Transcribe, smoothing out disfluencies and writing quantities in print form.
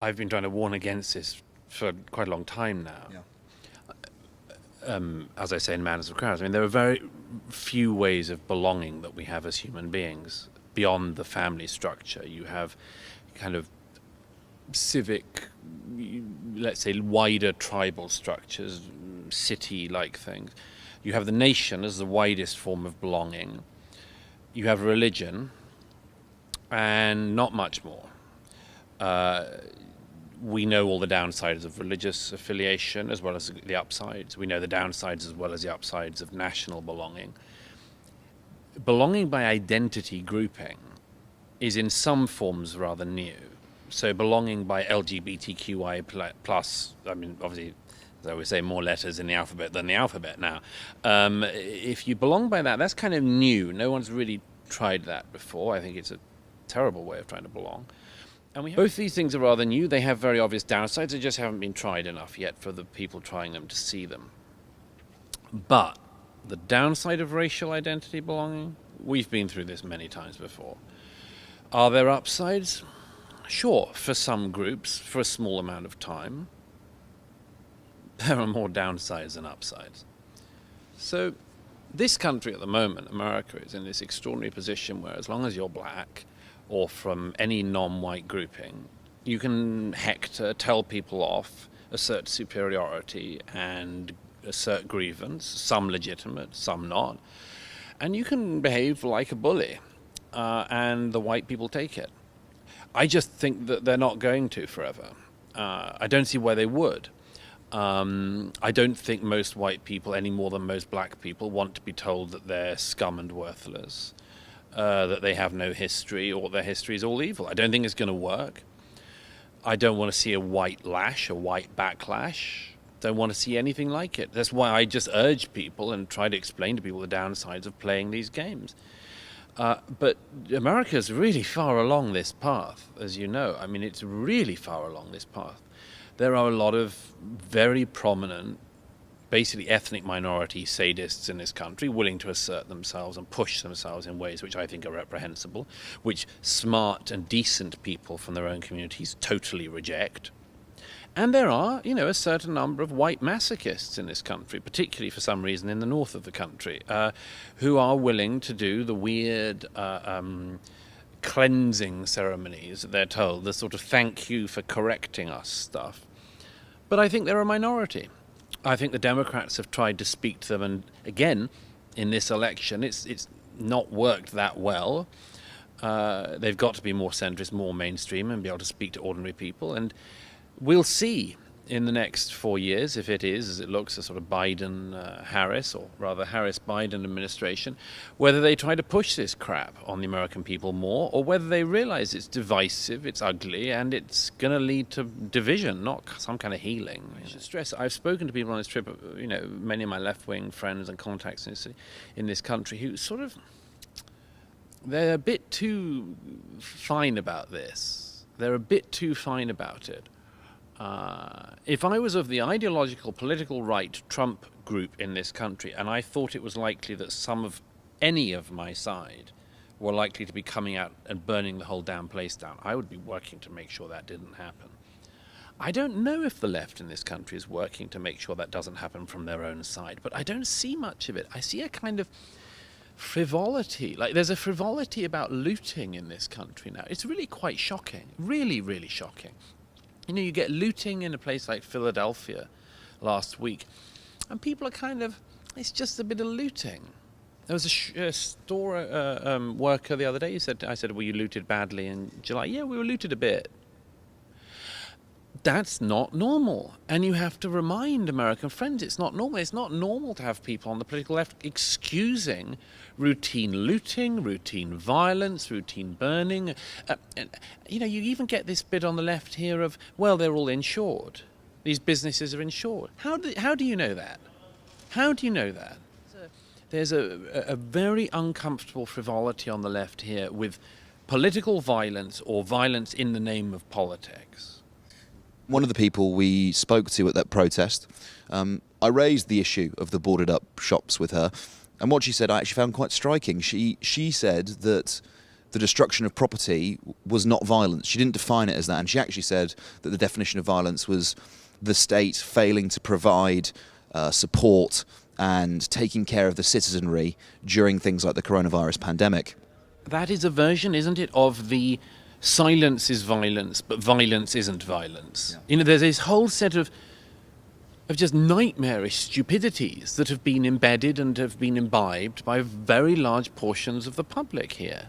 I've been trying to warn against this for quite a long time now. Yeah. As I say in Manners of Crowds, I mean, there are very few ways of belonging that we have as human beings beyond the family structure. You have kind of civic, let's say, wider tribal structures, city-like things. You have the nation as the widest form of belonging. You have religion, and not much more. We know all the downsides of religious affiliation as well as the upsides. We know the downsides as well as the upsides of national belonging. Belonging by identity grouping is in some forms rather new. So belonging by LGBTQI plus, I mean, obviously, as I always say, more letters in the alphabet than the alphabet now. If you belong by that, that's kind of new. No one's really tried that before. I think it's a terrible way of trying to belong. And both these things are rather new. They have very obvious downsides. They just haven't been tried enough yet for the people trying them to see them. But the downside of racial identity belonging, we've been through this many times before. Are there upsides? Sure, for some groups, for a small amount of time. There are more downsides than upsides. So this country at the moment, America, is in this extraordinary position where as long as you're black, or from any non-white grouping, you can hector, tell people off, assert superiority, and assert grievance, some legitimate, some not. And you can behave like a bully, and the white people take it. I just think that they're not going to forever. I don't see why they would. I don't think most white people, any more than most black people, want to be told that they're scum and worthless. That they have no history or their history is all evil. I don't think it's going to work. I don't want to see a white lash, a white backlash. Don't want to see anything like it. That's why I just urge people and try to explain to people the downsides of playing these games. But America's really far along this path, as you know. I mean, it's really far along this path. There are a lot of very prominent, basically ethnic minority sadists in this country willing to assert themselves and push themselves in ways which I think are reprehensible, which smart and decent people from their own communities totally reject. And there are, a certain number of white masochists in this country, particularly for some reason in the north of the country, who are willing to do the weird cleansing ceremonies, they're told, the sort of thank you for correcting us stuff. But I think they're a minority. I think the Democrats have tried to speak to them, and again, in this election, it's not worked that well. They've got to be more centrist, more mainstream, and be able to speak to ordinary people. And we'll see in the next 4 years, if it is, as it looks, a sort of Biden-Harris, or rather Harris-Biden administration, whether they try to push this crap on the American people more, or whether they realize it's divisive, it's ugly, and it's going to lead to division, not some kind of healing. I should stress, I've spoken to people on this trip, many of my left-wing friends and contacts in this country who sort of, they're a bit too fine about this. They're a bit too fine about it. If I was of the ideological political right Trump group in this country, and I thought it was likely that any of my side were likely to be coming out and burning the whole damn place down, I would be working to make sure that didn't happen. I don't know if the left in this country is working to make sure that doesn't happen from their own side, but I don't see much of it. I see a kind of frivolity. Like, there's a frivolity about looting in this country now. It's really quite shocking. Really, really shocking. You get looting in a place like Philadelphia last week, and people are it's just a bit of looting. There was a store worker the other day I said, well, you looted badly in July. Yeah, we were looted a bit. That's not normal. And you have to remind American friends it's not normal. It's not normal to have people on the political left excusing routine looting, routine violence, routine burning. You even get this bit on the left here of, well, they're all insured. These businesses are insured. How do you know that? How do you know that? There's a very uncomfortable frivolity on the left here with political violence or violence in the name of politics. One of the people we spoke to at that protest, I raised the issue of the boarded up shops with her, and what she said I actually found quite striking. She said that the destruction of property was not violence. She didn't define it as that, and she actually said that the definition of violence was the state failing to provide support and taking care of the citizenry during things like the coronavirus pandemic. That is a version, isn't it, of the silence is violence, but violence isn't violence. Yeah. You know, there's this whole set of just nightmarish stupidities that have been embedded and have been imbibed by very large portions of the public here.